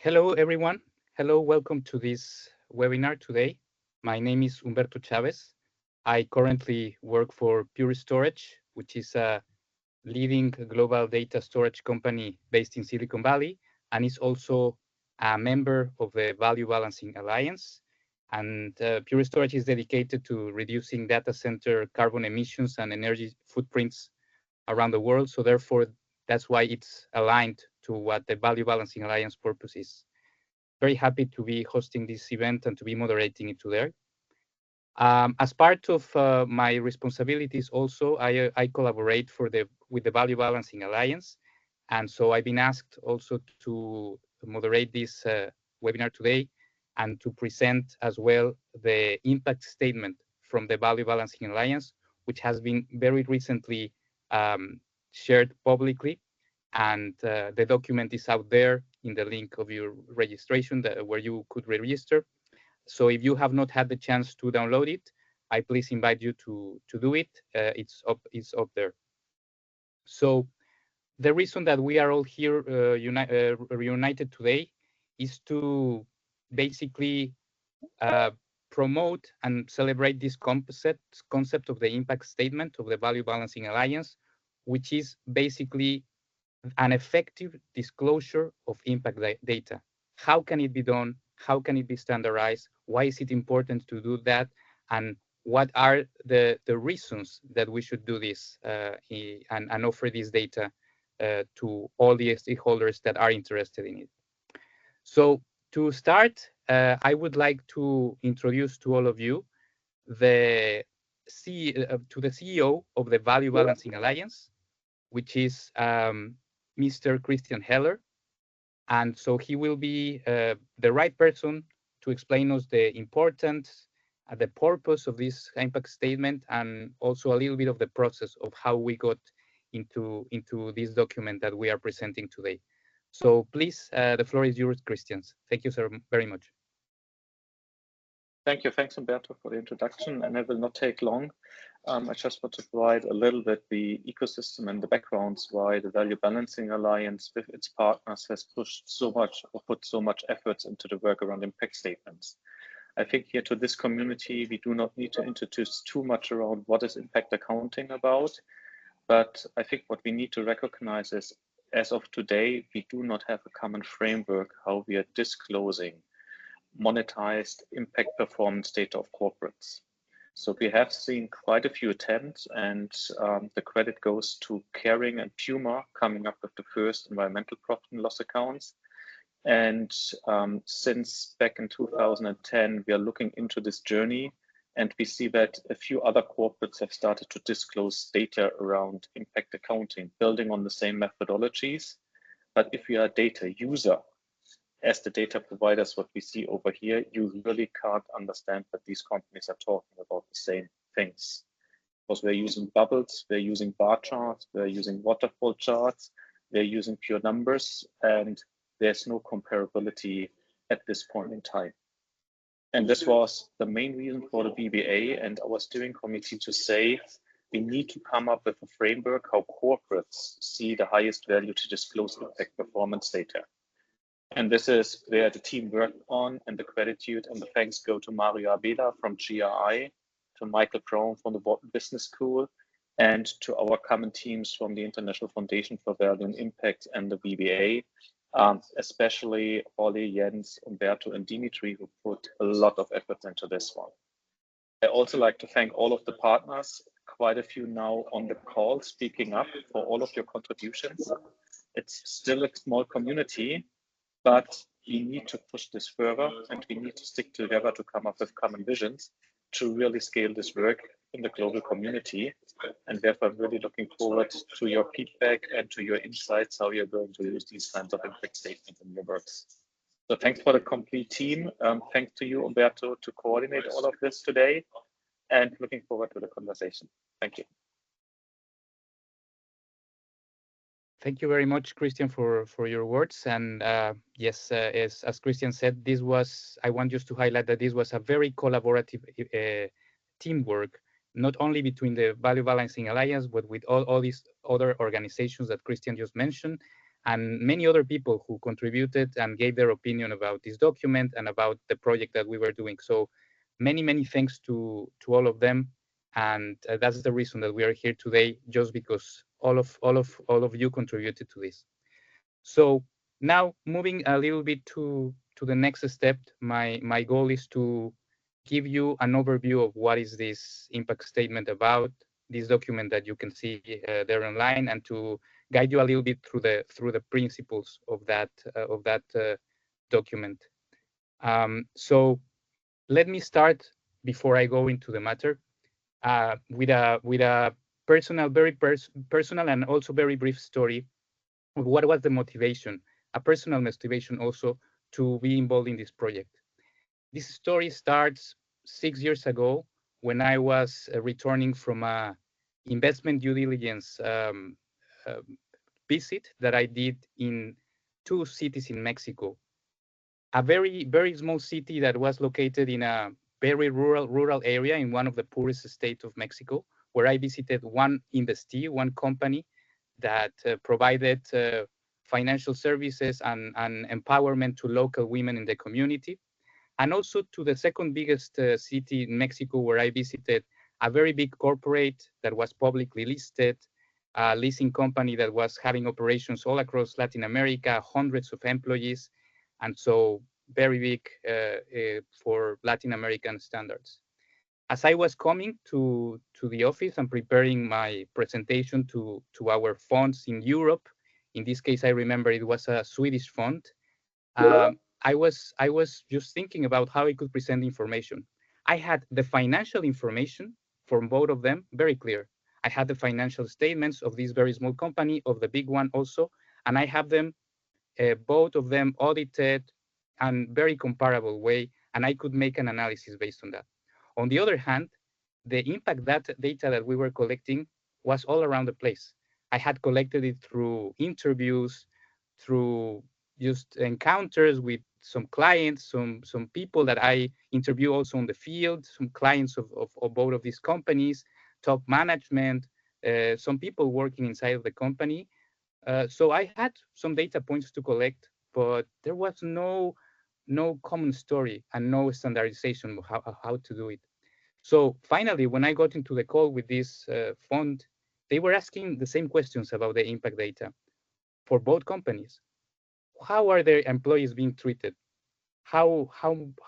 Hello, everyone. Hello, welcome to this webinar today. My name is Humberto Chávez. I currently work for Pure Storage, which is a leading global data storage company based in Silicon Valley, and is also a member of the Value Balancing Alliance. And Pure Storage is dedicated to reducing data center carbon emissions and energy footprints around the world. So therefore, that's why it's aligned to what the Value Balancing Alliance purpose is. Very happy to be hosting this event and to be moderating it today. As part of my responsibilities also, I collaborate with the Value Balancing Alliance. And so I've been asked also to moderate this webinar today and to present as well the impact statement from the Value Balancing Alliance, which has been very recently shared publicly. And the document is out there in the link of your registration where you could register. So if you have not had the chance to download it, I please invite you to do it. It's up there. So the reason that we are all here reunited today is to basically promote and celebrate this concept of the impact statement of the Value Balancing Alliance, which is basically an effective disclosure of impact data. How can it be done? How can it be standardized? Why is it important to do that? And what are the reasons that we should do this and offer this data to all the stakeholders that are interested in it? So to start, I would like to introduce to all of you the CEO of the Value Balancing Alliance, which is Mr. Christian Heller. And so he will be the right person to explain us the importance, the purpose of this impact statement, and also a little bit of the process of how we got into this document that we are presenting today. So please, the floor is yours, Christian. Thank you so very much. Thank you. Thanks, Humberto, for the introduction, and it will not take long. I just want to provide a little bit the ecosystem and the backgrounds why the Value Balancing Alliance with its partners has pushed so much or put so much efforts into the work around impact statements. I think here to this community, we do not need to introduce too much around what is impact accounting about, but I think what we need to recognize is, as of today, we do not have a common framework how we are disclosing monetized impact performance data of corporates. So we have seen quite a few attempts, and the credit goes to Caring and Puma coming up with the first environmental profit and loss accounts. And since back in 2010, we are looking into this journey, and we see that a few other corporates have started to disclose data around impact accounting, building on the same methodologies. But if you are a data user, as the data providers, what we see over here, you really can't understand that these companies are talking about the same things. Because we're using bubbles, we're using bar charts, we're using waterfall charts, we're using pure numbers, and there's no comparability at this point in time. And this was the main reason for the VBA and our steering committee to say we need to come up with a framework how corporates see the highest value to disclose impact performance data. And this is where the team worked on, and the gratitude and the thanks go to Mario Abela from GRI, to Michael Brown from the Wharton Business School, and to our common teams from the International Foundation for Value and Impact and the VBA, especially Ollie, Jens, Humberto, and Dimitri, who put a lot of effort into this one. I also like to thank all of the partners, quite a few now on the call, speaking up for all of your contributions. It's still a small community, but we need to push this further, and we need to stick together to come up with common visions to really scale this work in the global community. And therefore, I'm really looking forward to your feedback and to your insights, how you're going to use these kinds of impact statements in your works. So thanks for the complete team. Thanks to you, Humberto, to coordinate all of this today, and looking forward to the conversation. Thank you. Thank you very much, Christian, for your words. And yes, as Christian said, I want just to highlight that this was a very collaborative teamwork, not only between the Value Balancing Alliance, but with all these other organizations that Christian just mentioned. and many other people who contributed and gave their opinion about this document and about the project that we were doing. So many thanks to all of them. And that's the reason that we are here today, just because all of you contributed to this. So now moving a little bit to the next step, my goal is to give you an overview of what is this impact statement about, this document that you can see there online, and to guide you a little bit through the principles of that document. So let me start, before I go into the matter, with a personal, very personal and also very brief story of what was the motivation, a personal motivation also, to be involved in this project. This story starts 6 years ago, when I was returning from a investment due diligence uh, visit that I did in two cities in Mexico. A very small city that was located in a very rural area in one of the poorest states of Mexico, where I visited one investee, one company that provided financial services and empowerment to local women in the community, and also to the second biggest city in Mexico, where I visited a very big corporate that was publicly listed, a leasing company that was having operations all across Latin America, hundreds of employees, and so very big for Latin American standards. As I was coming to the office and preparing my presentation to our funds in Europe, in this case, I remember it was a Swedish fund. I was just thinking about how I could present information. I had the financial information from both of them very clear. I had the financial statements of this very small company, of the big one also, and I have them, both of them audited and very comparable way, and I could make an analysis based on that. On the other hand, the impact data that we were collecting was all around the place. I had collected it through interviews, through just encounters with some clients, some people that I interview also on the field, some clients of both of these companies, top management, some people working inside of the company. So I had some data points to collect, but there was no common story and no standardization of how to do it. So finally, when I got into the call with this fund, they were asking the same questions about the impact data for both companies. How are their employees being treated? How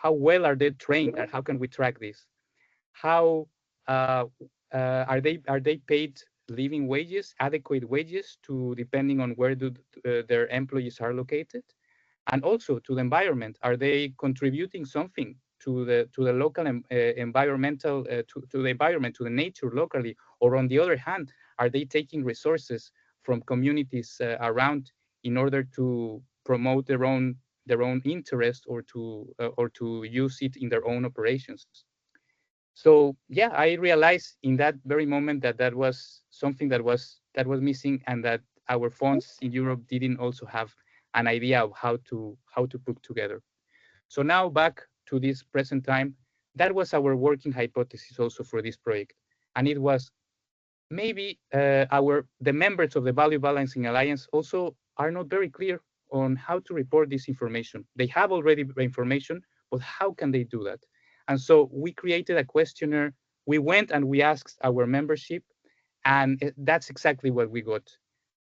well are they trained, and how can we track this? How uh, are they paid living wages, adequate wages, to depending on where their employees are located? And also to the environment, are they contributing something to the local environmental to the environment, to the nature locally? Or on the other hand, are they taking resources from communities around in order to promote their own interest, or to use it in their own operations? So yeah, I realized in that very moment that that was something that was missing, and that our funds in Europe didn't also have an idea of how to put together. So now back to this present time, that was our working hypothesis also for this project, and it was, maybe the members of the Value Balancing Alliance also are not very clear on how to report this information. They have already information, but how can they do that? And so we created a questionnaire. We went and we asked our membership, and that's exactly what we got.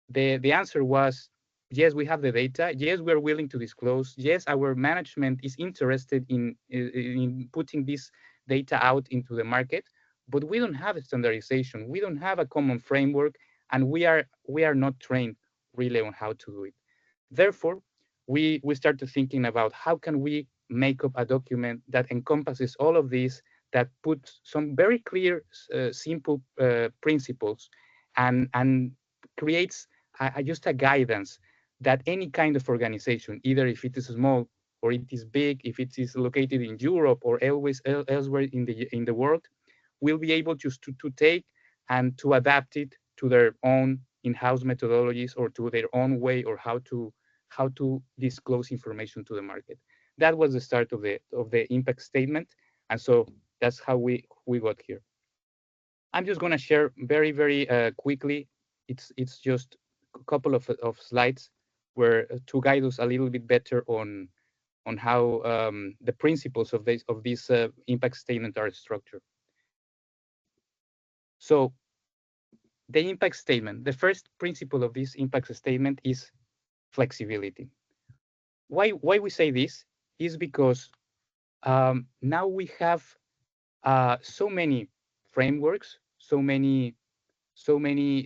The answer was, yes, we have the data. Yes, we're willing to disclose. Yes, our management is interested in putting this data out into the market, but we don't have a standardization. We don't have a common framework, and we are not trained really on how to do it. Therefore, we started thinking about how can we make up a document that encompasses all of this, that puts some very clear, simple principles, and creates just a guidance that any kind of organization, either if it is small or it is big, if it is located in Europe or elsewhere in the world, will be able just to take and to adapt it to their own in-house methodologies, or to their own way, or how to disclose information to the market. That was the start of the impact statement, and so that's how we got here. I'm just going to share very quickly. It's just a couple of slides where to guide us a little bit better on how the principles of this impact statement are structured. So the impact statement, the first principle of this impact statement is flexibility. Why we say this is because now we have so many frameworks, so many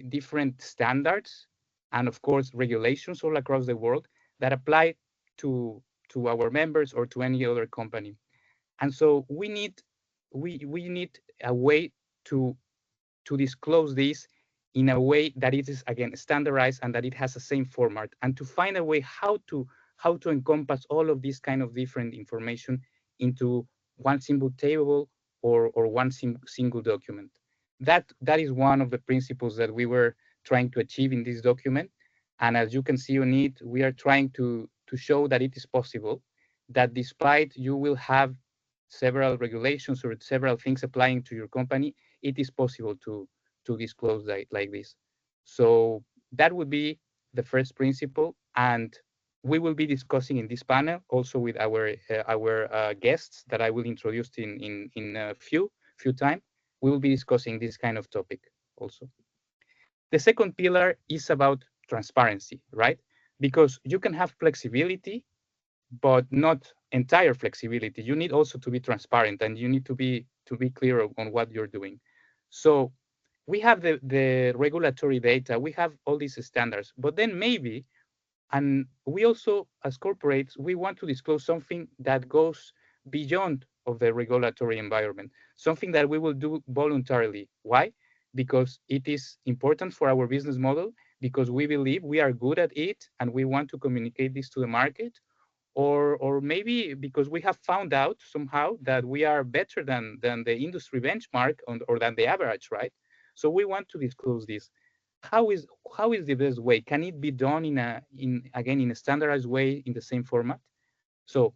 different standards, and of course regulations all across the world that apply to our members or to any other company. And so we need a way to disclose this in a way that it is again standardized and that it has the same format, and to find a way how to encompass all of this kind of different information into one single table or one single document. That is one of the principles that we were trying to achieve in this document. And as you can see on it, we are trying to show that it is possible, that despite you will have several regulations or several things applying to your company, it is possible to disclose that like this. So that would be the first principle, and we will be discussing in this panel also with our guests that I will introduce in a few time. We will be discussing this kind of topic also. The second pillar is about transparency, right? Because you can have flexibility, but not entire flexibility. You need also to be transparent, and you need to be clear on what you're doing. So we have the regulatory data, we have all these standards, but then maybe, and we also as corporates, we want to disclose something that goes beyond of the regulatory environment, something that we will do voluntarily. Why? Because it is important for our business model, because we believe we are good at it and we want to communicate this to the market, or maybe because we have found out somehow that we are better than the industry benchmark or than the average, right? So we want to disclose this. How is the best way? Can it be done in a standardized way in the same format? So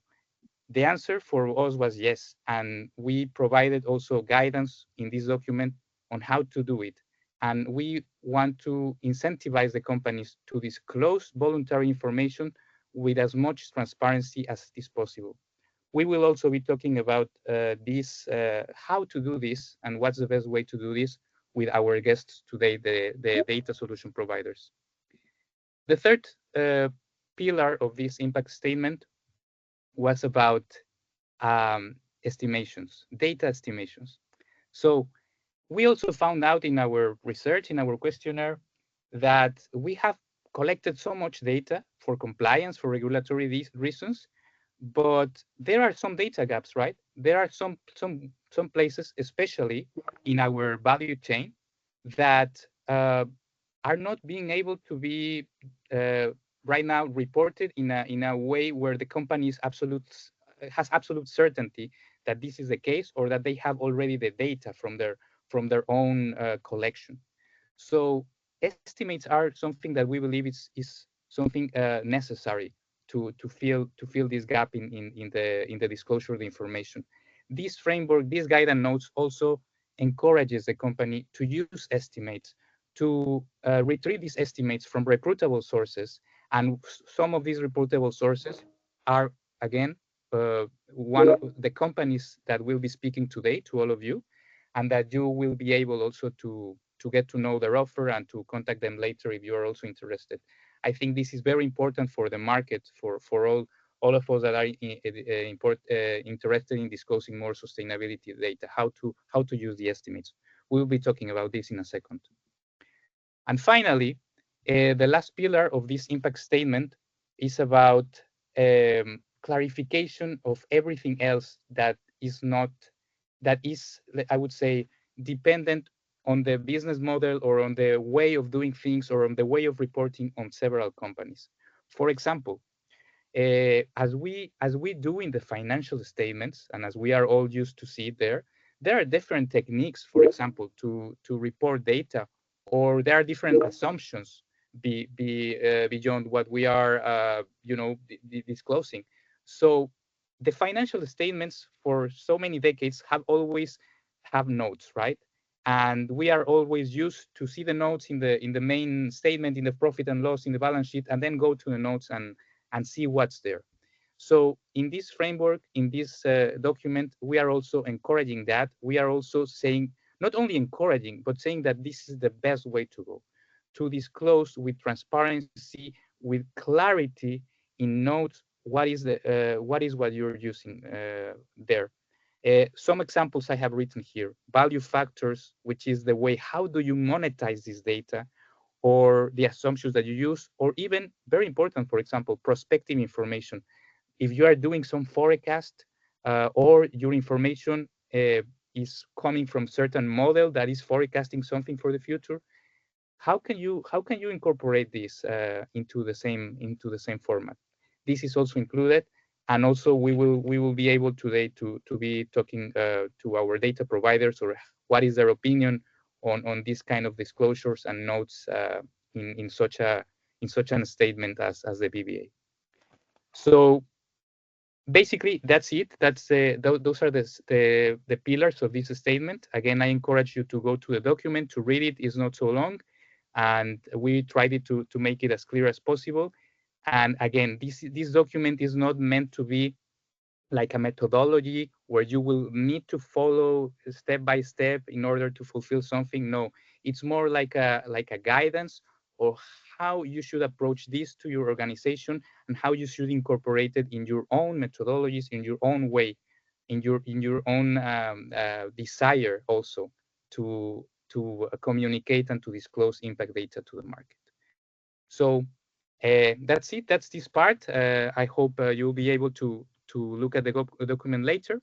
the answer for us was yes, and we provided also guidance in this document on how to do it. And we want to incentivize the companies to disclose voluntary information with as much transparency as is possible. We will also be talking about how to do this and what's the best way to do this with our guests today, the data solution providers. The third pillar of this impact statement was about estimations, data estimations. So we also found out in our research, in our questionnaire, that we have collected so much data for compliance, for regulatory reasons, but there are some data gaps, right? There are some places, especially in our value chain, that are not being able to be right now reported in a way where the company has absolute certainty that this is the case, or that they have already the data from their own collection. So estimates are something that we believe is something necessary to fill this gap in the disclosure of the information. This framework, this guidance notes also encourages the company to use estimates, to retrieve these estimates from reputable sources, and some of these reputable sources are again one of the companies that will be speaking today to all of you, and that you will be able also to get to know their offer and to contact them later if you are also interested. I think this is very important for the market, for all of us that are interested in disclosing more sustainability data, how to use the estimates. We'll be talking about this in a second. And finally, the last pillar of this impact statement is about clarification of everything else that is, I would say, dependent on the business model or on the way of doing things or on the way of reporting on several companies. For example, as we do in the financial statements, and as we are all used to see there are different techniques, for example, to report data, or there are different assumptions beyond what we are disclosing. So the financial statements for so many decades have always have notes, right? And we are always used to see the notes in the main statement, in the profit and loss, in the balance sheet, and then go to the notes and see what's there. So in this framework, in this document, we are also encouraging that. We are also saying, not only encouraging, but saying that this is the best way to go, to disclose with transparency, with clarity in notes what is what you're using there. Some examples I have written here: value factors, which is the way how do you monetize this data, or the assumptions that you use, or even very important, for example, prospective information. If you are doing some forecast or your information is coming from certain model that is forecasting something for the future, how can you incorporate this into the same format? This is also included, and also we will be able today to be talking to our data providers, or what is their opinion on this kind of disclosures and notes in such a statement as the VBA. So basically that's it. Those are the pillars of this statement. Again, I encourage you to go to the document to read it. It's not so long, and we tried to make it as clear as possible. And again, this document is not meant to be like a methodology where you will need to follow step by step in order to fulfill something. No, it's more like a guidance of how you should approach this to your organization, and how you should incorporate it in your own methodologies, in your own way, in your own desire also to communicate and to disclose impact data to the market. So that's it. That's this part. I hope you'll be able to look at the document later.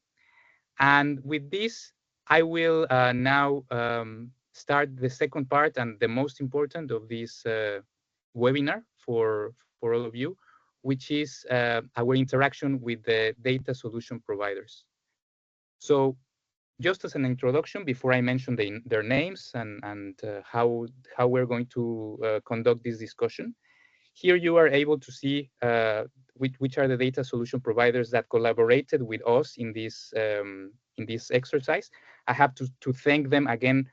And with this, I will now start the second part, and the most important of this webinar for all of you, which is our interaction with the data solution providers. So just as an introduction, before I mention their names and how we're going to conduct this discussion, here you are able to see which are the data solution providers that collaborated with us in this exercise. I have to thank them again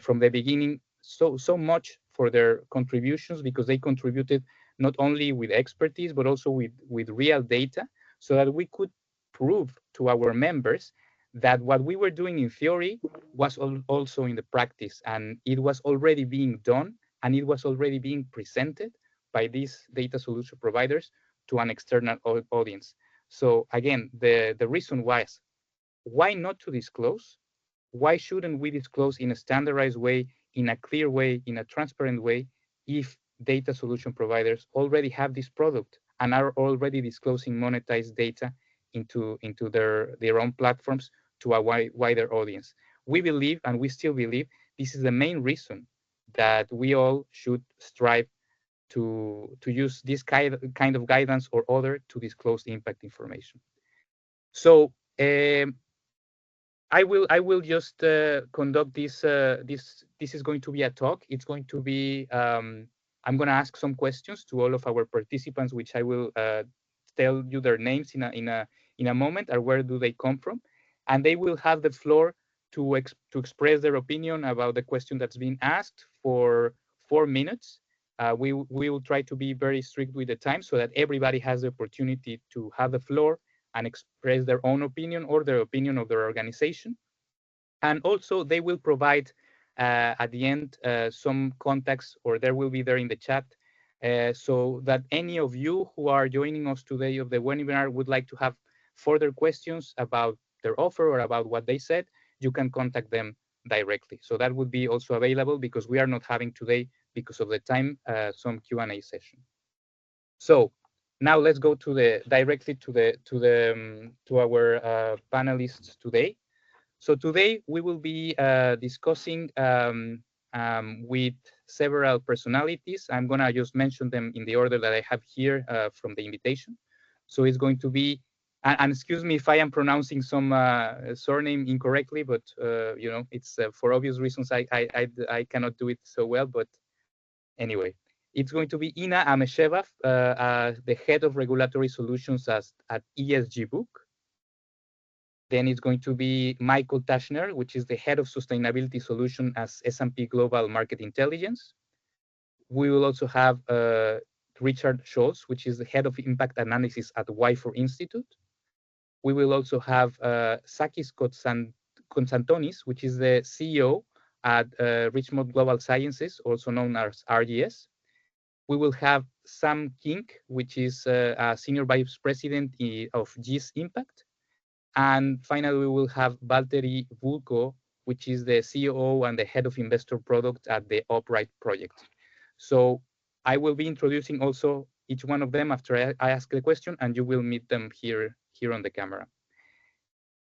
from the beginning so much for their contributions, because they contributed not only with expertise but also with real data, so that we could prove to our members that what we were doing in theory was also in the practice, and it was already being done, and it was already being presented by these data solution providers to an external audience. So again, the reason was, why not to disclose? Why shouldn't we disclose in a standardized way, in a clear way, in a transparent way, if data solution providers already have this product and are already disclosing monetized data into their own platforms to a wider audience? We believe, and we still believe, this is the main reason that we all should strive to use this kind of guidance or other to disclose impact information. So I will just conduct this. This is going to be a talk. It's going to be. I'm going to ask some questions to all of our participants, which I will tell you their names in a moment, or where do they come from, and they will have the floor to express their opinion about the question that's been asked for 4 minutes. We will try to be very strict with the time, so that everybody has the opportunity to have the floor and express their own opinion or their opinion of their organization. And also they will provide at the end some context, or there will be there in the chat, so that any of you who are joining us today of the webinar would like to have further questions about their offer or about what they said, you can contact them directly. So that would be also available, because we are not having today, because of the time, some Q&A session. So now let's go directly to our panelists today. So today we will be discussing with several personalities. I'm gonna just mention them in the order that I have here from the invitation. So it's going to be, and excuse me if I am pronouncing some surname incorrectly, but you know, it's for obvious reasons I cannot do it so well. But anyway, it's going to be Ina Amesheva, the head of regulatory solutions at ESG Book. Then it's going to be Michael Taschner, which is the head of sustainability solution as S&P Global Market Intelligence. We will also have Richard Scholz, which is the head of impact analysis at WifOR Institute. We will also have Sakis Kotsantonis, which is the CEO at Richmond Global Sciences, also known as RGS. We will have Sam King, which is a senior vice president of GIS Impact. And finally, we will have Valtteri Vulko, which is the COO and the head of investor product at the Upright project. So I will be introducing also each one of them after I ask the question, and you will meet them here on the camera.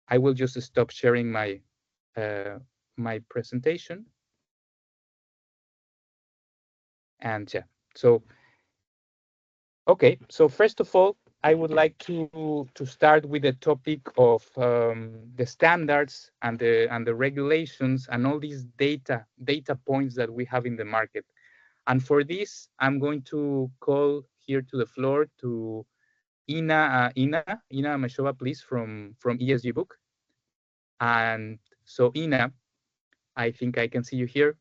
I will just stop sharing my my presentation. And yeah, so okay. So first of all, I would like to start with the topic of the standards and the regulations and all these data points that we have in the market. And for this, I'm going to call here to the floor to Ina Amesheva, please, from ESG Book. And so Ina, I think I can see you here.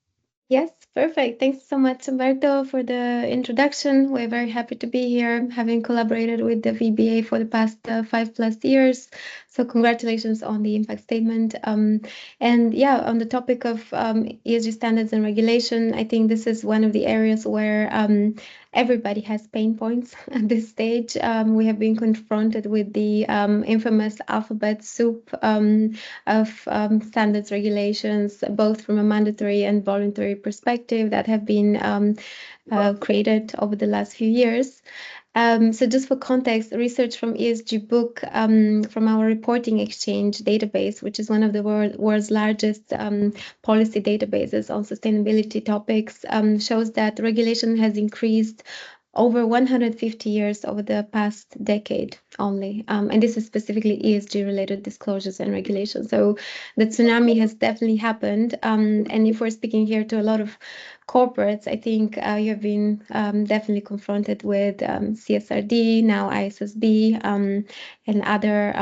Yes, perfect. Thanks so much, Humberto, for the introduction. We're very happy to be here, having collaborated with the VBA for the past 5+ years. So congratulations on the impact statement. And yeah, on the topic of ESG standards and regulation, I think this is one of the areas where everybody has pain points at this stage. We have been confronted with the infamous alphabet soup of standards regulations, both from a mandatory and voluntary perspective, that have been created over the last few years. So just for context, research from ESG Book, from our reporting exchange database, which is one of the world's largest policy databases on sustainability topics, shows that regulation has increased over 150 years over the past decade only. And this is specifically ESG related disclosures and regulations. So the tsunami has definitely happened. And if we're speaking here to a lot of corporates, I think you have been definitely confronted with CSRD, now ISSB, and other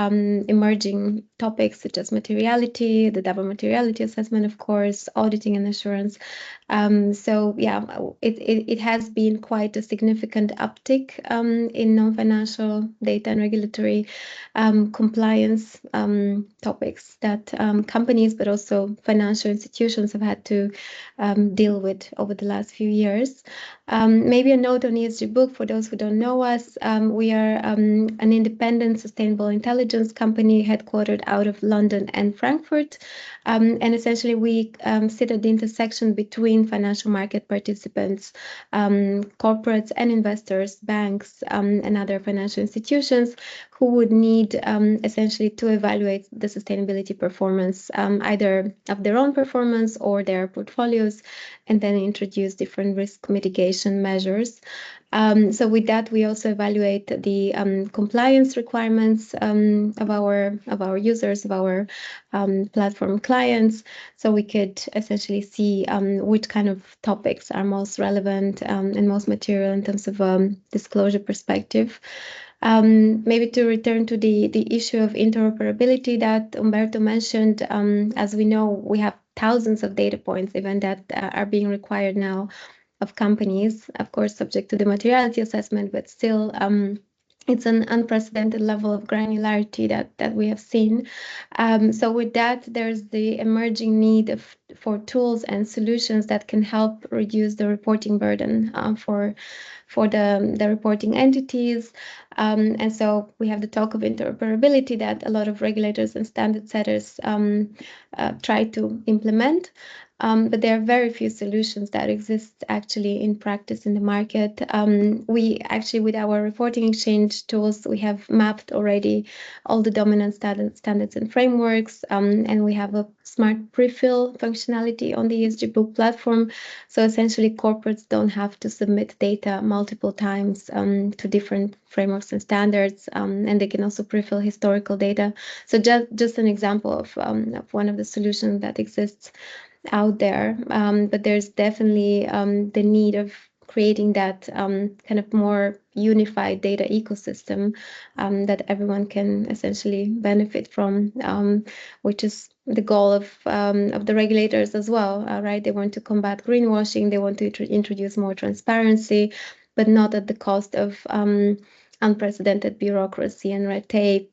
emerging topics such as materiality, the double materiality assessment, of course, auditing and assurance. So yeah, it has been quite a significant uptick in non-financial data and regulatory compliance topics that companies, but also financial institutions have had to deal with over the last few years. Maybe a note on ESG Book for those who don't know us. We are an independent sustainable intelligence company headquartered out of London and Frankfurt. And essentially we sit at the intersection between financial market participants, corporates and investors, banks, and other financial institutions who would need essentially to evaluate the sustainability performance, either of their own performance or their portfolios, and then introduce different risk mitigation measures. So with that, we also evaluate the compliance requirements of our users, of our platform clients, so we could essentially see which kind of topics are most relevant and most material in terms of disclosure perspective. Maybe to return to the issue of interoperability that Humberto mentioned, as we know, we have thousands of data points even that are being required now of companies, of course, subject to the materiality assessment, but still it's an unprecedented level of granularity that we have seen. So with that, there's the emerging need for tools and solutions that can help reduce the reporting burden for the reporting entities. And so we have the talk of interoperability that a lot of regulators and standard setters try to implement. But there are very few solutions that exist actually in practice in the market. We actually, with our reporting exchange tools, we have mapped already all the dominant standards and frameworks, and we have a smart pre-fill functionality on the ESG Book platform. So essentially, corporates don't have to submit data multiple times to different frameworks and standards, and they can also pre-fill historical data. So just an example of one of the solutions that exists out there, but there's definitely the need of creating that kind of more unified data ecosystem that everyone can essentially benefit from, which is the goal of the regulators as well, right? They want to combat greenwashing, they want to introduce more transparency, but not at the cost of unprecedented bureaucracy and red tape.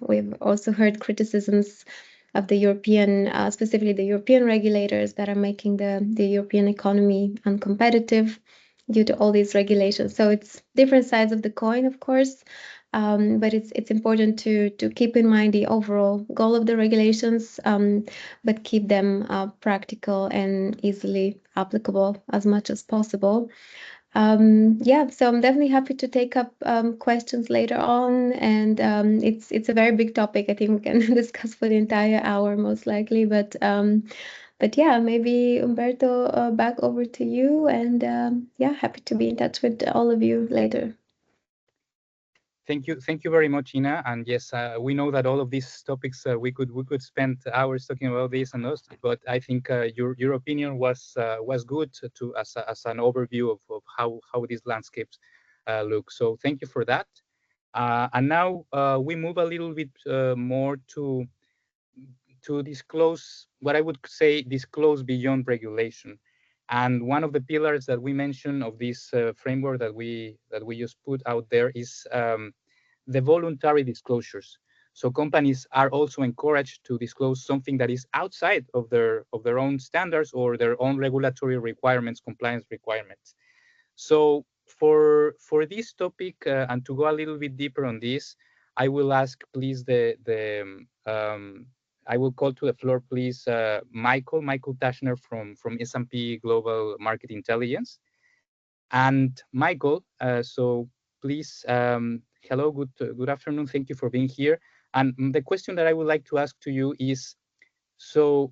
We've also heard criticisms of the European, specifically the European regulators, that are making the European economy uncompetitive due to all these regulations. So it's different sides of the coin, of course, but it's important to keep in mind the overall goal of the regulations, but keep them practical and easily applicable as much as possible. Yeah, so I'm definitely happy to take up questions later on, and it's a very big topic. I think we can discuss for the entire hour most likely, but yeah, maybe Humberto, back over to you, and yeah, happy to be in touch with all of you later. Thank you very much, Ina. And yes, we know that all of these topics we could spend hours talking about this and those, but I think your opinion was good to as an overview of how these landscapes look. So thank you for that. And now we move a little bit more to disclose what I would say disclose beyond regulation. And one of the pillars that we mentioned of this framework that we just put out there is the voluntary disclosures. So companies are also encouraged to disclose something that is outside of their own standards or their own regulatory requirements, compliance requirements. So for this topic and to go a little bit deeper on this, I will ask, please, I will call to the floor, please, Michael Taschner from S&P Global Market Intelligence. And Michael, so please, hello, good afternoon. Thank you for being here. And the question that I would like to ask to you is, so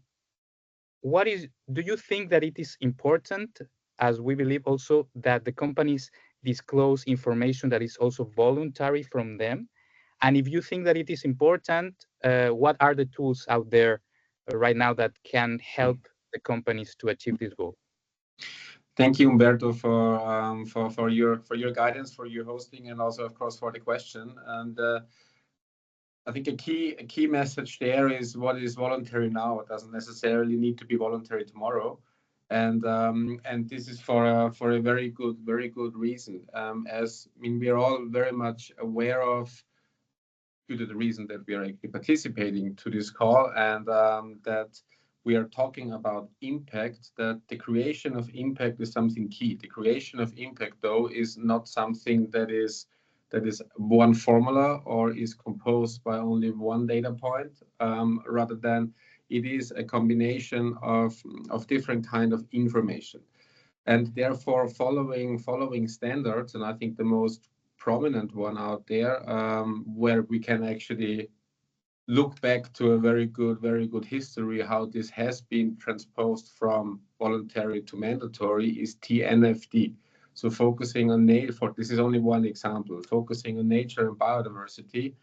do you think that it is important, as we believe also, that the companies disclose information that is also voluntary from them? And if you think that it is important, what are the tools out there right now that can help the companies to achieve this goal? Thank you, Humberto, for your guidance, for your hosting, and also, of course, for the question. And I think a key message there is what is voluntary now. It doesn't necessarily need to be voluntary tomorrow, and this is for a very good reason. As I mean, we are all very much aware of, due to the reason that we are actually participating to this call, and that we are talking about impact, that the creation of impact is something key. The creation of impact, though, is not something that is one formula or is composed by only one data point, rather than it is a combination of different kind of information. And therefore, following standards, and I think the most prominent one out there, where we can actually look back to a very good history, how this has been transposed from voluntary to mandatory, is TNFD. So focusing on nature, this is only one example, focusing on nature and biodiversity,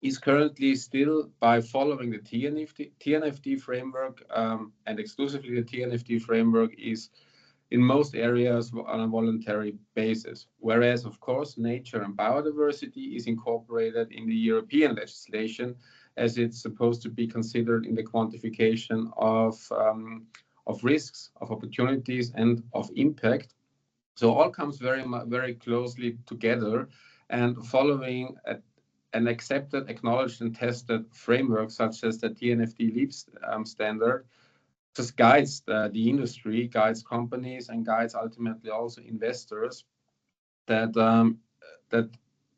is currently still, by following the TNFD framework, and exclusively the TNFD framework, is in most areas on a voluntary basis. Whereas, of course, nature and biodiversity is incorporated in the European legislation, as it's supposed to be considered in the quantification of risks, of opportunities, and of impact. So all comes very closely together, and following an accepted, acknowledged, and tested framework such as the TNFD LEAP standard just guides the industry, guides companies, and guides ultimately also investors, that that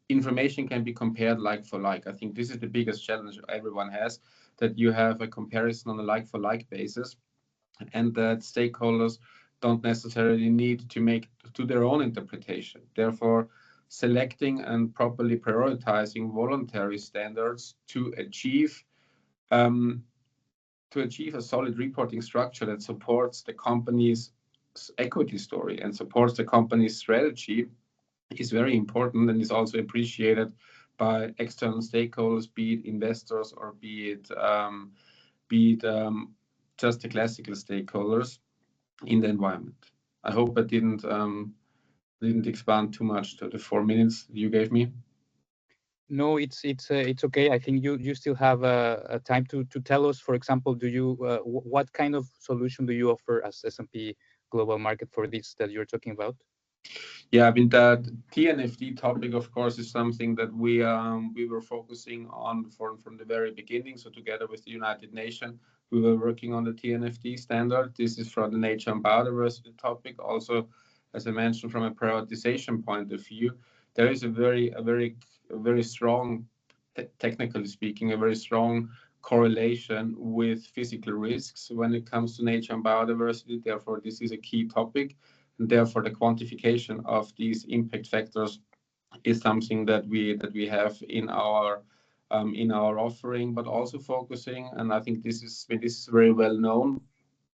information can be compared like for like. I think this is the biggest challenge everyone has, that you have a comparison on a like for like basis, and that stakeholders don't necessarily need to make to their own interpretation. Therefore, selecting and properly prioritizing voluntary standards to achieve a solid reporting structure that supports the company's equity story and supports the company's strategy is very important, and is also appreciated by external stakeholders, be it investors or be it just the classical stakeholders in the environment. I hope I didn't expand too much to the 4 minutes you gave me. No, it's okay. I think you still have a time to tell us. For example, do you what kind of solution do you offer as S&P Global Market for this that you're talking about? Yeah, I mean the TNFD topic, of course, is something that we were focusing on from the very beginning. So together with the United Nations, we were working on the TNFD standard. This is from the nature and biodiversity topic. Also, as I mentioned, from a prioritization point of view, there is a very strong, technically speaking, a very strong correlation with physical risks when it comes to nature and biodiversity. Therefore, this is a key topic. And therefore, the quantification of these impact factors is something that we have in our offering, but also focusing. And I think this is very well known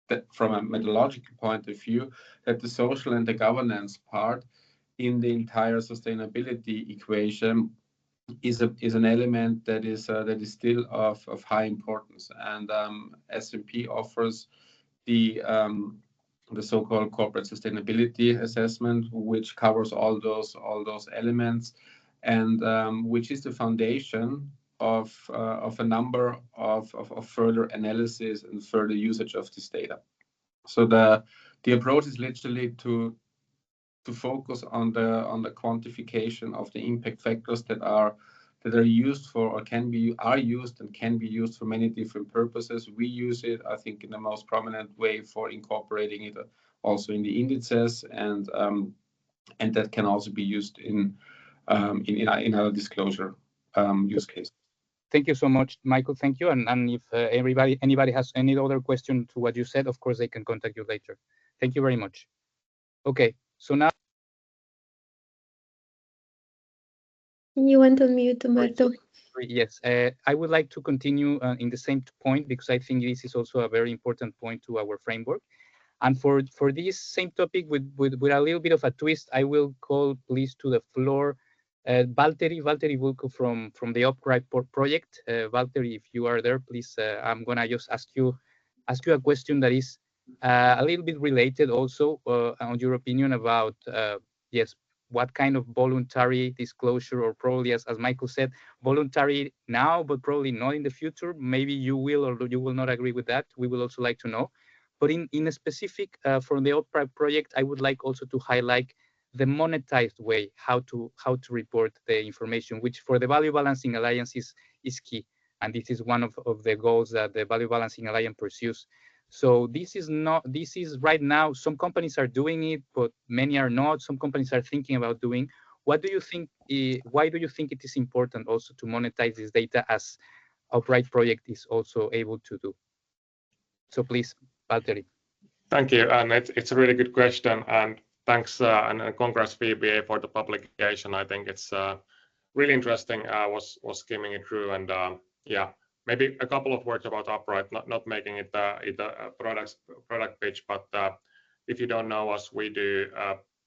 that from a methodological point of view, that the social and the governance part in the entire sustainability equation is an element that is still of high importance. And S&P offers the so-called corporate sustainability assessment, which covers all those elements, and which is the foundation of a number of further analysis and further usage of this data. So the approach is literally to focus on the quantification of the impact factors that are used for or are used and can be used for many different purposes. We use it, I think, in the most prominent way for incorporating it also in the indices, and that can also be used in our disclosure use case. Thank you so much, Michael. Thank you. And if anybody has any other question to what you said, of course, they can contact you later. Thank you very much. Okay, so now. You want to mute, Humberto? Yes, I would like to continue in the same point, because I think this is also a very important point to our framework. And for this same topic, with a little bit of a twist, I will call, please, to the floor Valtteri Vulko from the Upright project. Valtteri, if you are there, please, I'm gonna just ask you a question that is a little bit related also on your opinion about yes, what kind of voluntary disclosure, or probably, as Michael said, voluntary now, but probably not in the future. Maybe you will or you will not agree with that. We will also like to know. But in a specific, for the Upright project, I would like also to highlight the monetized way, how to report the information, which for the Value Balancing Alliance is key. And this is one of the goals that the Value Balancing Alliance pursues. So this is right now, some companies are doing it, but many are not. Some companies are thinking about doing. What do you think, why do you think it is important also to monetize this data, as Upright project is also able to do? So please, Valtteri. Thank you, and it's a really good question, and thanks and congrats VBA for the publication. I think it's really interesting. I was skimming it through, and yeah, maybe a couple of words about Upright, not making it a product pitch, but if you don't know us, we do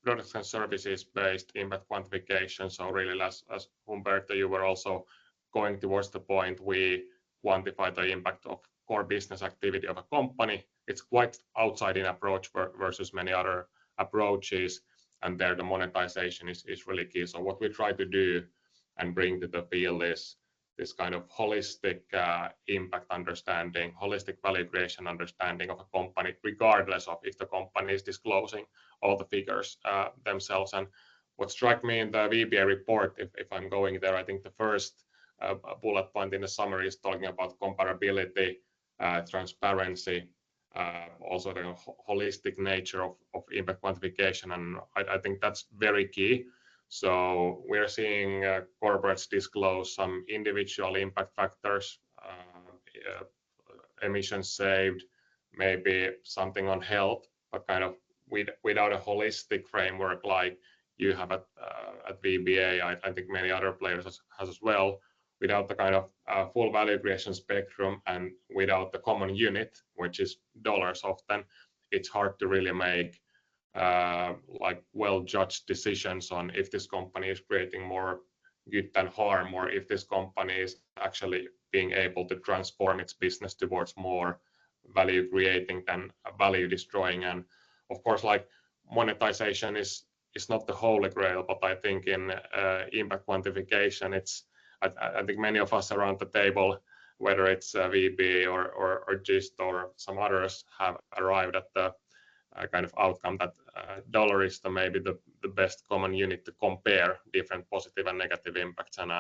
products and services based impact quantification. So really, as Humberto, you were also going towards the point, we quantify the impact of core business activity of a company. It's quite outside in approach versus many other approaches, and there the monetization is really key. So what we try to do and bring to the field is this kind of holistic impact understanding, holistic value creation understanding of a company, regardless of if the company is disclosing all the figures themselves. And what struck me in the VBA report, if I'm going there, I think the first bullet point in the summary is talking about comparability, transparency, also the holistic nature of impact quantification, and I think that's very key. So we're seeing corporates disclose some individual impact factors, emissions saved, maybe something on health, but kind of without a holistic framework like you have at VBA. I think many other players has as well. Without the kind of full value creation spectrum and without the common unit, which is dollars often, it's hard to really make like well-judged decisions on if this company is creating more good than harm, or if this company is actually being able to transform its business towards more value creating than value destroying. And of course, like monetization is not the holy grail, but I think in impact quantification, I think many of us around the table, whether it's VBA or GIST or some others, have arrived at the kind of outcome that dollar is maybe the best common unit to compare different positive and negative impacts, and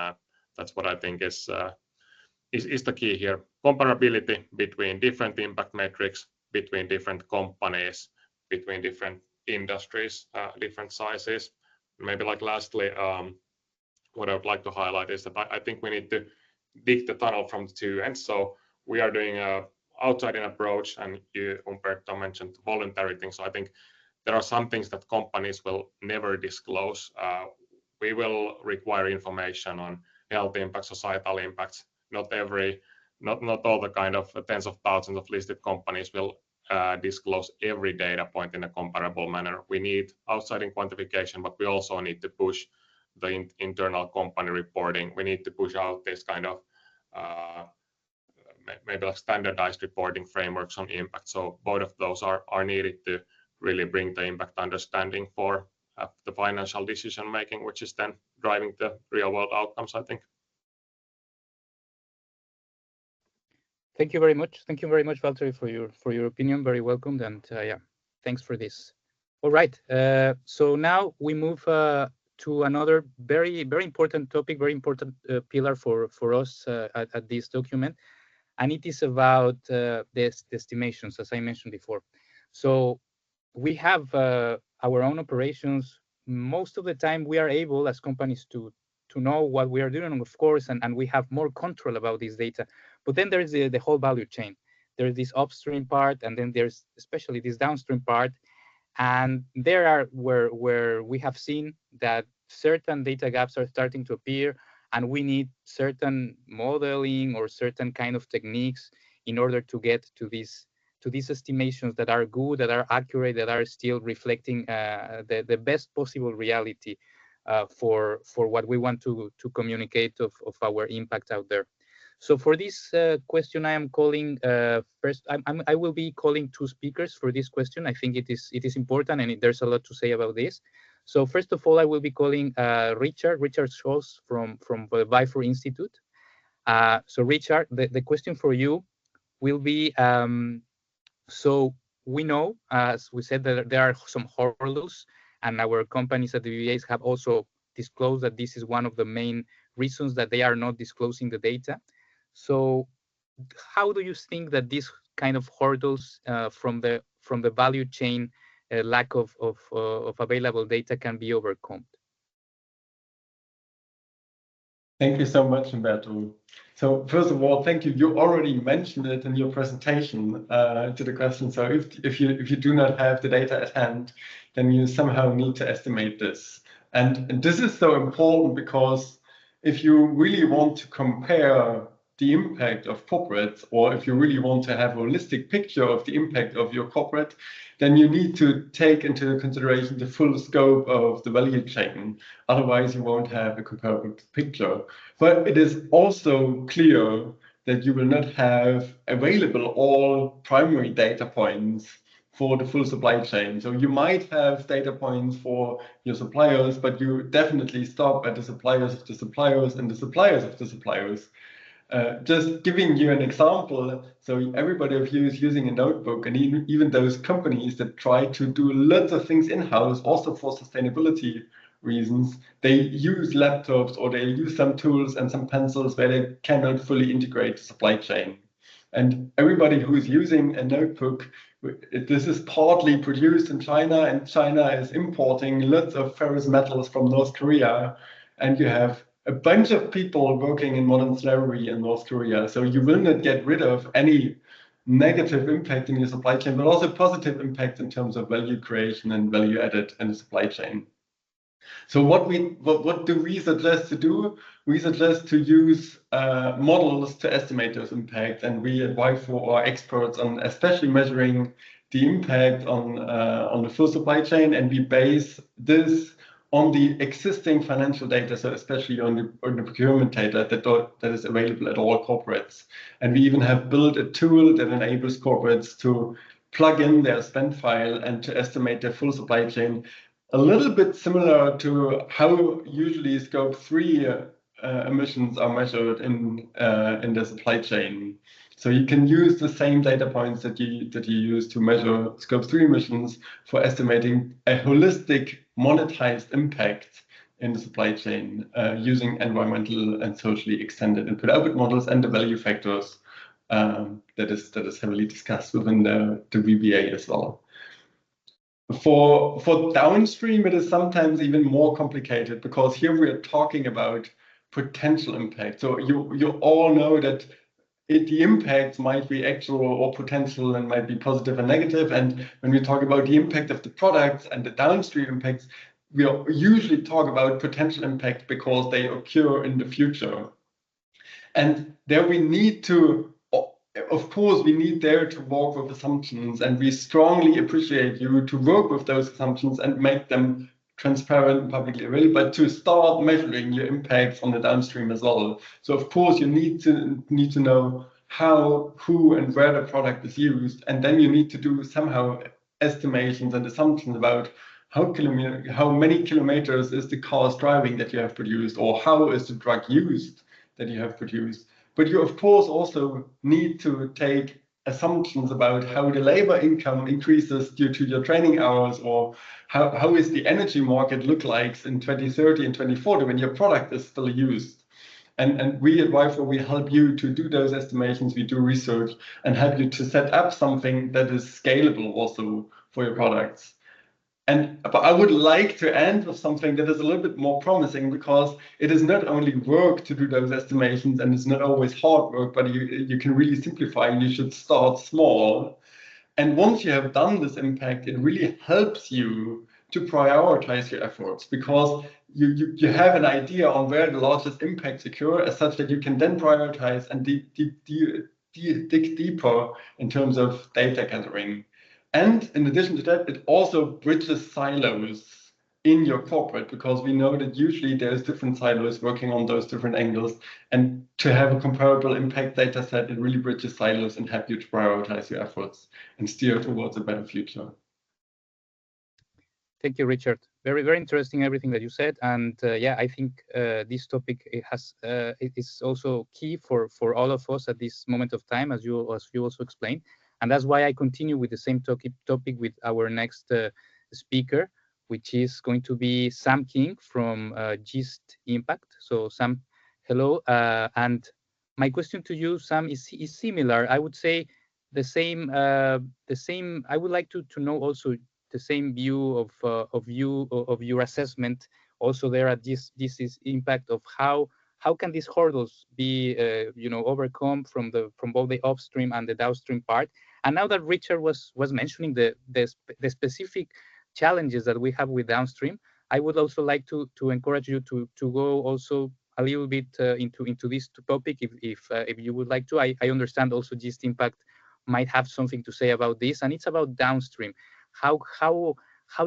that's what I think is the key here. Comparability between different impact metrics, between different companies, between different industries, different sizes. Maybe like lastly, what I would like to highlight is that I think we need to dig the tunnel from the two ends. So we are doing a outside-in approach, and you, Humberto, mentioned voluntary things. So I think there are some things that companies will never disclose. We will require information on health impacts, societal impacts. Not all the kind of tens of thousands of listed companies will disclose every data point in a comparable manner. We need outside-in quantification, but we also need to push the internal company reporting. We need to push out this kind of maybe like standardized reporting frameworks on impact. So both of those are needed to really bring the impact understanding for the financial decision making, which is then driving the real world outcomes, I think. Thank you very much. Thank you very much, Valtteri, for your opinion. Very welcomed, and yeah, thanks for this. All right. So now we move to another very important topic, very important pillar for us at this document, and it is about the estimations, as I mentioned before. So we have our own operations. Most of the time, we are able as companies to know what we are doing, of course, and we have more control about this data. But then there is the whole value chain. There is this upstream part, and then there's especially this downstream part. And there are where we have seen that certain data gaps are starting to appear, and we need certain modeling or certain kind of techniques in order to get to these estimations that are good, that are accurate, that are still reflecting the best possible reality for what we want to communicate of our impact out there. So for this question, I am calling first. I will be calling two speakers for this question. I think it is important, and there's a lot to say about this. So first of all, I will be calling Richard Scholz from the WifOR Institute. So Richard, the question for you will be, so we know, as we said, that there are some hurdles, and our companies at the VBAs have also disclosed that this is one of the main reasons that they are not disclosing the data. So how do you think that these kind of hurdles from the value chain, lack of available data, can be overcome? Thank you so much, Humberto. So first of all, thank you. You already mentioned it in your presentation to the question. So if you do not have the data at hand, then you somehow need to estimate this. And this is so important because if you really want to compare the impact of corporates, or if you really want to have a holistic picture of the impact of your corporate, then you need to take into consideration the full scope of the value chain. Otherwise, you won't have a comparable picture. But it is also clear that you will not have available all primary data points for the full supply chain. So you might have data points for your suppliers, but you definitely stop at the suppliers of the suppliers and the suppliers of the suppliers. Just giving you an example, so everybody of you is using a notebook, and even those companies that try to do lots of things in-house, also for sustainability reasons, they use laptops or they use some tools and some pencils where they cannot fully integrate the supply chain. And everybody who is using a notebook, this is partly produced in China, and China is importing lots of ferrous metals from North Korea, and you have a bunch of people working in modern slavery in North Korea. So you will not get rid of any negative impact in your supply chain, but also positive impact in terms of value creation and value added in the supply chain. So what do we suggest to do? We suggest to use models to estimate those impacts, and we at WifOR are experts on especially measuring the impact on the full supply chain, and we base this on the existing financial data, so especially on the procurement data that is available at all corporates. And we even have built a tool that enables corporates to plug in their spend file and to estimate their full supply chain, a little bit similar to how usually Scope 3 emissions are measured in the supply chain. So you can use the same data points that you use to measure Scope 3 emissions for estimating a holistic monetized impact in the supply chain using environmental and socially extended input-output models and the value factors that is heavily discussed within the VBA as well. For downstream, it is sometimes even more complicated because here we are talking about potential impact. So you all know that the impacts might be actual or potential and might be positive and negative. And when we talk about the impact of the products and the downstream impacts, we usually talk about potential impact because they occur in the future. And there we need to, of course, we need there to work with assumptions, and we strongly appreciate you to work with those assumptions and make them transparent and publicly available, but to start measuring your impacts on the downstream as well. So of course you need to know how, who, and where the product is used, and then you need to do somehow estimations and assumptions about how many kilometers is the car driving that you have produced, or how is the drug used that you have produced. But you of course also need to take assumptions about how the labor income increases due to your training hours, or how is the energy market look like in 2030 and 2040 when your product is still used. And we at WifOR, we help you to do those estimations, we do research and help you to set up something that is scalable also for your products. But I would like to end with something that is a little bit more promising, because it is not only work to do those estimations, and it's not always hard work, but you can really simplify, and you should start small. And once you have done this impact, it really helps you to prioritize your efforts, because you have an idea on where the largest impacts occur, as such that you can then prioritize and dig deeper in terms of data gathering. And in addition to that, it also bridges silos in your corporate, because we know that usually there's different silos working on those different angles. And to have a comparable impact data set, it really bridges silos and help you to prioritize your efforts and steer towards a better future. Thank you, Richard. Very, very interesting everything that you said. And yeah, I think this topic it is also key for all of us at this moment of time, as you also explained. And that's why I continue with the same topic with our next speaker, which is going to be Sam King from GIST Impact. So Sam, hello. And my question to you, Sam, is similar. I would say the same. I would like to know also the same view of your assessment also there at this impact of how can these hurdles be overcome from both the upstream and the downstream part. And now that Richard was mentioning the specific challenges that we have with downstream, I would also like to encourage you to go also a little bit into this topic if you would like to. I understand also GIST Impact might have something to say about this, and it's about downstream. How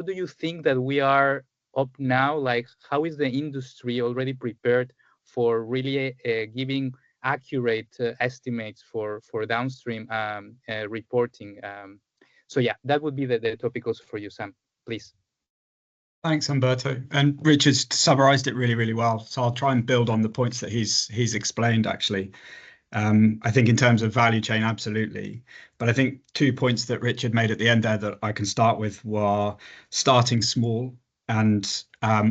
do you think that we are up now? Like, how is the industry already prepared for really giving accurate estimates for downstream reporting? So yeah, that would be the topic also for you, Sam, please. Thanks, Humberto. And Richard's summarized it really, really well. So I'll try and build on the points that he's explained, actually. I think in terms of value chain, absolutely. But I think 2 points that Richard made at the end there that I can start with were starting small and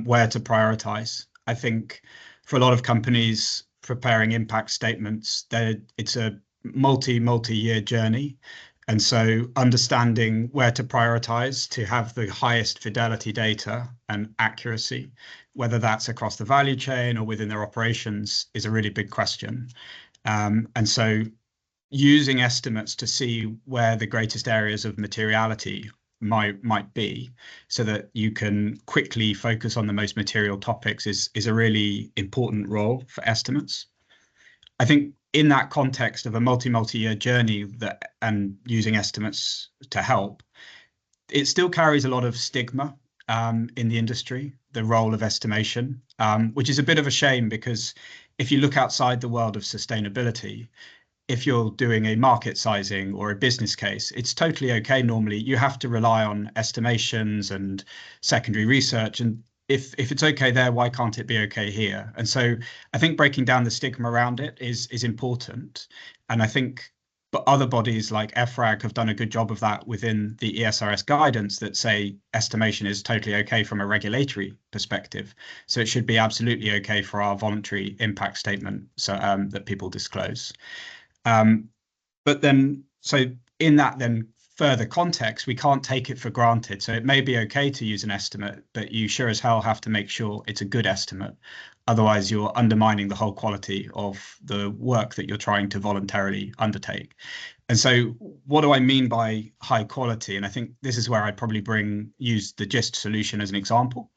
where to prioritize. I think for a lot of companies preparing impact statements, it's a multi-year journey. And so understanding where to prioritize to have the highest fidelity data and accuracy, whether that's across the value chain or within their operations, is a really big question. And so using estimates to see where the greatest areas of materiality might be, so that you can quickly focus on the most material topics is a really important role for estimates. I think in that context of a multi-year journey and using estimates to help, it still carries a lot of stigma in the industry, the role of estimation, which is a bit of a shame, because if you look outside the world of sustainability, if you're doing a market sizing or a business case, it's totally okay. Normally, you have to rely on estimations and secondary research. And if it's okay there, why can't it be okay here? And so I think breaking down the stigma around it is important. And I think but other bodies like IFVI have done a good job of that within the ESRS guidance that say estimation is totally okay from a regulatory perspective. So it should be absolutely okay for our voluntary impact statement so that people disclose. But then, so in that then further context, we can't take it for granted. So it may be okay to use an estimate, but you sure as hell have to make sure it's a good estimate. Otherwise, you're undermining the whole quality of the work that you're trying to voluntarily undertake. And so what do I mean by high quality? And I think this is where I'd probably use the GIST solution as an example,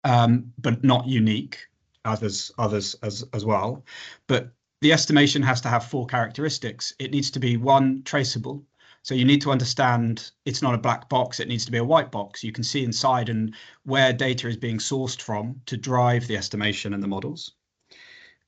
but not unique, others as well. But the estimation has to have 4 characteristics. It needs to be 1, traceable. So you need to understand it's not a black box, it needs to be a white box. You can see inside and where data is being sourced from to drive the estimation and the models.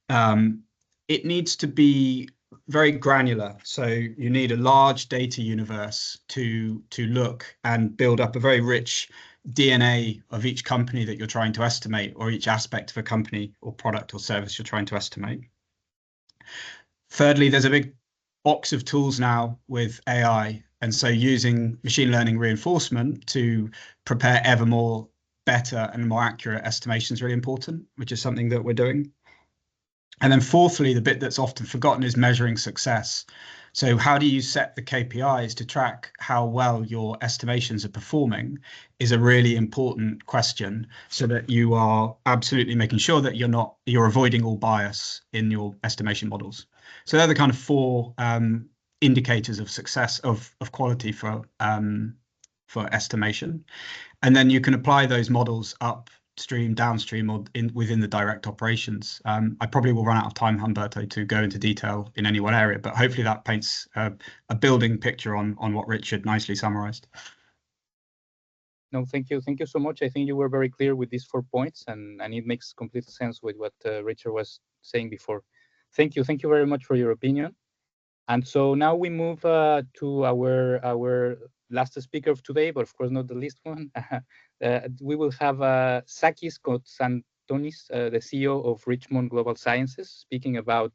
It needs to be very granular. So you need a large data universe to look and build up a very rich DNA of each company that you're trying to estimate, or each aspect of a company or product or service you're trying to estimate. Thirdly, there's a big box of tools now with AI. And so using machine learning reinforcement to prepare ever more better and more accurate estimations is really important, which is something that we're doing. And then fourthly, the bit that's often forgotten is measuring success. So how do you set the KPIs to track how well your estimations are performing is a really important question, so that you are absolutely making sure that you're avoiding all bias in your estimation models. So they're the kind of 4 indicators of success of quality for estimation. And then you can apply those models upstream, downstream, or within the direct operations. I probably will run out of time, Humberto, to go into detail in any one area, but hopefully that paints a building picture on what Richard nicely summarized. No, thank you. Thank you so much. I think you were very clear with these 4 points, and it makes complete sense with what Richard was saying before. Thank you. Thank you very much for your opinion. And so now we move to our last speaker of today, but of course not the least one. We will have Sakis Kotsantonis, the CEO of Richmond Global Sciences, speaking about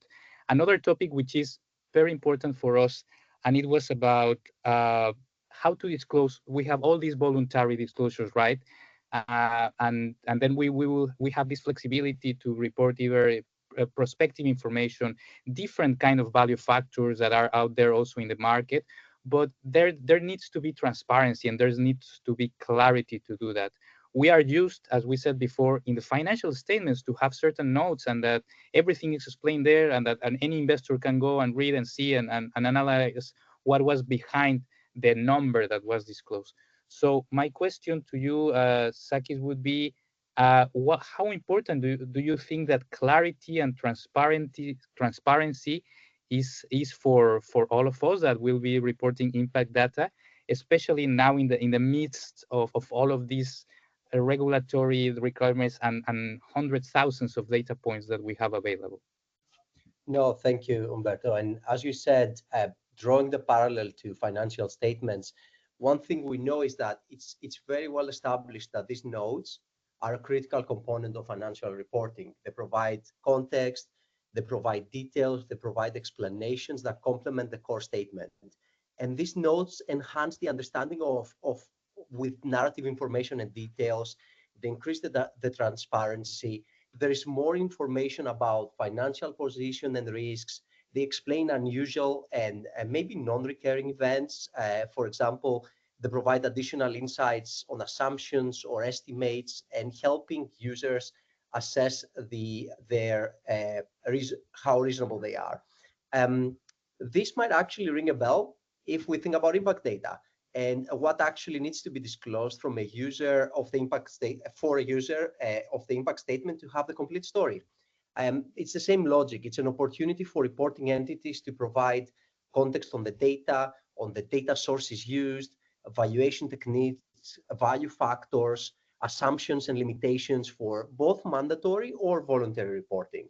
another topic which is very important for us, and it was about how to disclose. We have all these voluntary disclosures, right? And then we have this flexibility to report either prospective information, different kind of value factors that are out there also in the market, but there needs to be transparency and there needs to be clarity to do that. We are used, as we said before, in the financial statements to have certain notes, and that everything is explained there, and that any investor can go and read and see and analyze what was behind the number that was disclosed. So my question to you, Sakis, would be, how important do you think that clarity and transparency is for all of us that will be reporting impact data, especially now in the midst of all of these regulatory requirements and hundreds, thousands of data points that we have available? No, thank you, Humberto. And as you said, drawing the parallel to financial statements, one thing we know is that it's very well established that these notes are a critical component of financial reporting. They provide context, they provide details, they provide explanations that complement the core statement. And these notes enhance the understanding of with narrative information and details. They increase the transparency. There is more information about financial position and risks. They explain unusual and maybe non-recurring events. For example, they provide additional insights on assumptions or estimates, and helping users assess how reasonable they are. This might actually ring a bell if we think about impact data and what actually needs to be disclosed from a user of the impact for a user of the impact statement to have the complete story. It's the same logic. It's an opportunity for reporting entities to provide context on the data sources used, evaluation techniques, value factors, assumptions and limitations for both mandatory or voluntary reporting.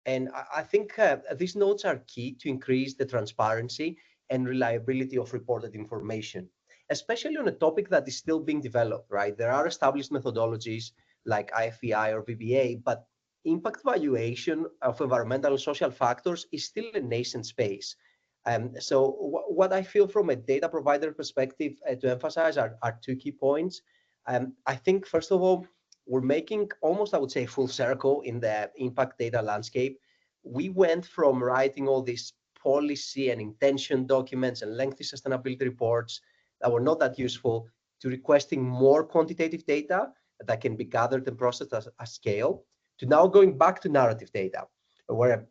And I think these notes are key to increase the transparency and reliability of reported information, especially on a topic that is still being developed, right? There are established methodologies like IFVI or VBA, but impact valuation of environmental and social factors is still a nascent space. So what I feel from a data provider perspective to emphasize are two key points. I think, first of all, we're making almost, I would say, full circle in the impact data landscape. We went from writing all these policy and intention documents and lengthy sustainability reports that were not that useful to requesting more quantitative data that can be gathered and processed at scale, to now going back to narrative data, where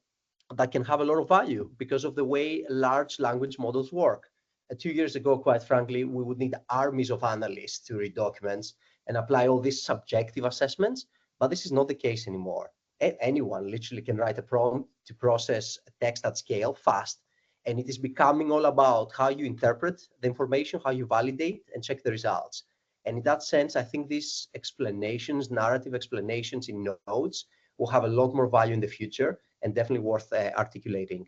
that can have a lot of value because of the way large language models work. 2 years ago, quite frankly, we would need armies of analysts to read documents and apply all these subjective assessments, but this is not the case anymore. Anyone literally can write a prompt to process text at scale fast, and it is becoming all about how you interpret the information, how you validate and check the results. And in that sense, I think these explanations, narrative explanations in notes, will have a lot more value in the future and definitely worth articulating.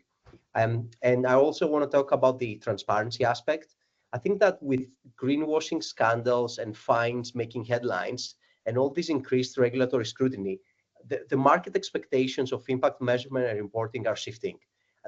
And I also want to talk about the transparency aspect. I think that with greenwashing scandals and fines making headlines and all this increased regulatory scrutiny, the market expectations of impact measurement and reporting are shifting.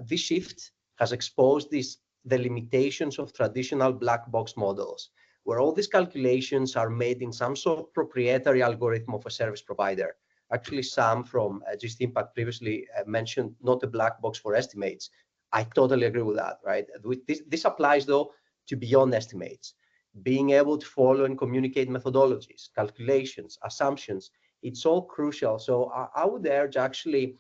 This shift has exposed the limitations of traditional black box models, where all these calculations are made in some sort of proprietary algorithm of a service provider. Actually, Sam from Just Impact previously mentioned not a black box for estimates. I totally agree with that, right? This applies, though, to beyond estimates. Being able to follow and communicate methodologies, calculations, assumptions, it's all crucial. So I would urge actually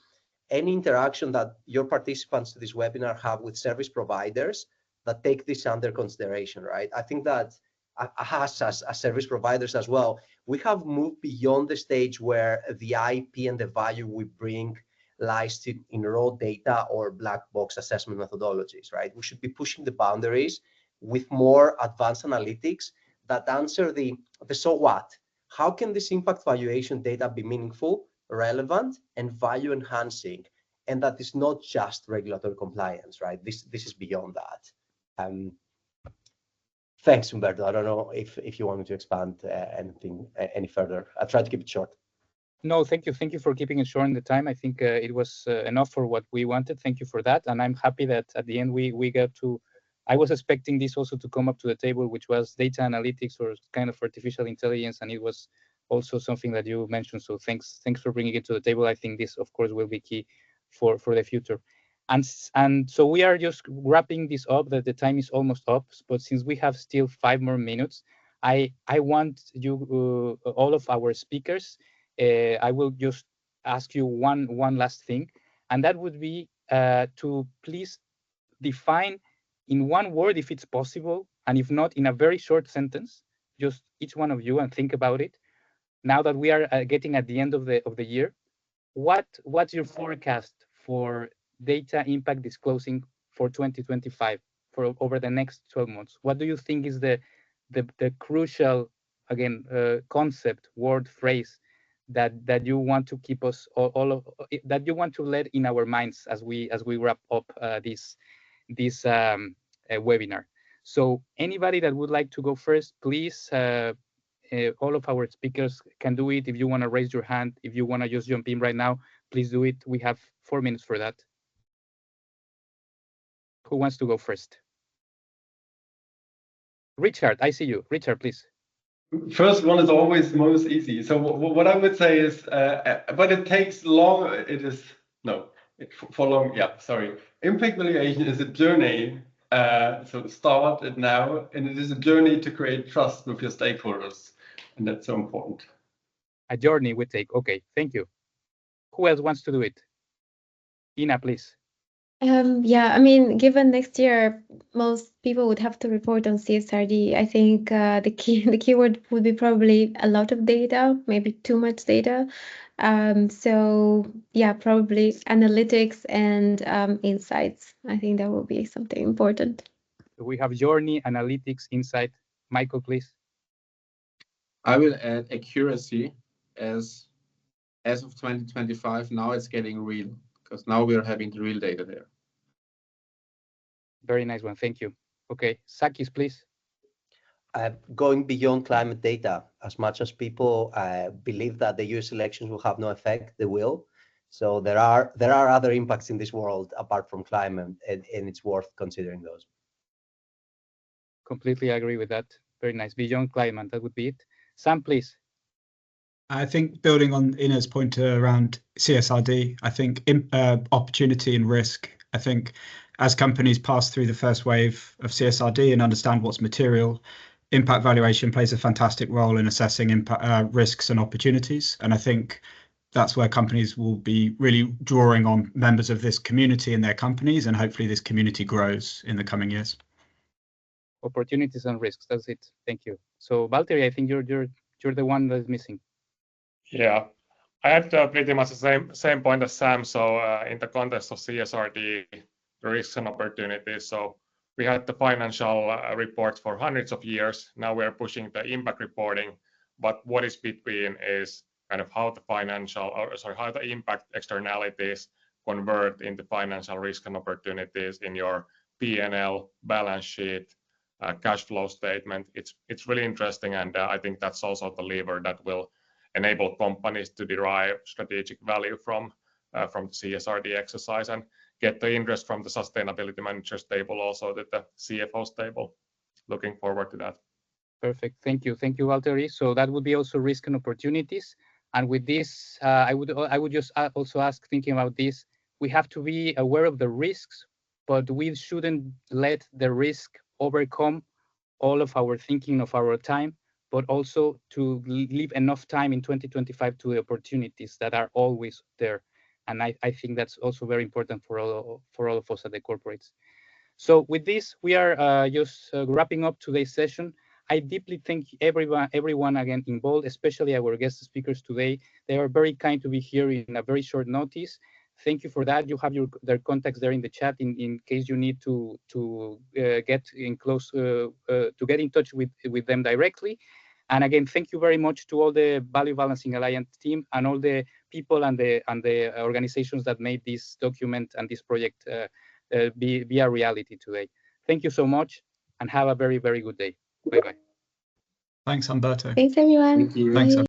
any interaction that your participants to this webinar have with service providers that take this under consideration, right? I think that us as service providers as well, we have moved beyond the stage where the IP and the value we bring lies in raw data or black box assessment methodologies, right? We should be pushing the boundaries with more advanced analytics that answer the so what? How can this impact valuation data be meaningful, relevant, and value enhancing? And that is not just regulatory compliance, right? This is beyond that. Thanks, Humberto. I don't know if you want me to expand anything any further. I'll try to keep it short. No, thank you. Thank you for keeping it short in the time. I think it was enough for what we wanted. Thank you for that. And I'm happy that at the end we got to, I was expecting this also to come up to the table, which was data analytics or kind of artificial intelligence. And it was also something that you mentioned. So thanks for bringing it to the table. I think this, of course, will be key for the future. And so we are just wrapping this up, that the time is almost up, but since we have still 5 more minutes, I want you, all of our speakers, I will just ask you one last thing, and that would be to please define in one word, if it's possible, and if not, in a very short sentence, just each one of you, and think about it. Now that we are getting at the end of the year, what's your forecast for data impact disclosing for 2025, for over the next 12 months? What do you think is the crucial, again, concept, word, phrase that you want to keep us that you want to let in our minds as we wrap up this webinar? So anybody that would like to go first, please. All of our speakers can do it. If you want to raise your hand, if you want to just jump in right now, please do it. We have 4 minutes for that. Who wants to go first? Richard, I see you. Richard, please. First one is always most easy. So what I would say is, but it takes long. Impact valuation is a journey. So start it now, and it is a journey to create trust with your stakeholders, and that's so important. A journey we take. Okay, thank you. Who else wants to do it? Ina, please. Yeah, I mean, given next year, most people would have to report on CSRD. I think the keyword would be probably a lot of data, maybe too much data. So yeah, probably analytics and insights. I think that will be something important. We have journey, analytics, insight. Michael, please. I will add accuracy as of 2025. Now it's getting real. because now we are having the real data there. Very nice one. Thank you. Okay, Sakis, please. Going beyond climate data, as much as people believe that the US elections will have no effect, they will. So there are other impacts in this world apart from climate, and it's worth considering those. Completely agree with that. Very nice. Beyond climate, that would be it. Sam, please. I think building on Ina's point around CSRD, I think opportunity and risk. I think as companies pass through the first wave of CSRD and understand what's material, impact valuation plays a fantastic role in assessing impact, risks and opportunities. And I think that's where companies will be really drawing on members of this community in their companies, and hopefully this community grows in the coming years. Opportunities and risks. That's it. Thank you. So Valtteri, I think you're the one that's missing. Yeah, I had pretty much the same point as Sam. So in the context of CSRD, the risks and opportunities. So we had the financial reports for hundreds of years. Now we're pushing the impact reporting, but what is between is kind of how the how the impact externalities convert into financial risk and opportunities in your P&L, balance sheet, cash flow statement. It's really interesting, and I think that's also the lever that will enable companies to derive strategic value from the CSRD exercise and get the interest from the sustainability managers table, also to the CFO's table. Looking forward to that. Perfect. Thank you. Thank you, Valtteri. So that would be also risk and opportunities. And with this, I would just also ask, thinking about this, we have to be aware of the risks, but we shouldn't let the risk overcome all of our thinking of our time, but also to leave enough time in 2025 to the opportunities that are always there. And I think that's also very important for all of us at the corporates. So with this, we are just wrapping up today's session. I deeply thank everyone again involved, especially our guest speakers today. They are very kind to be here in a very short notice. Thank you for that. You have their contacts there in the chat in case you need to get in touch with them directly. And again, thank you very much to all the Value Balancing Alliance team and all the people and the organizations that made this document and this project be a reality today. Thank you so much, and have a very, very good day. Bye-bye. Thanks, Humberto. Thanks, everyone. Thank you. Thanks, Bye.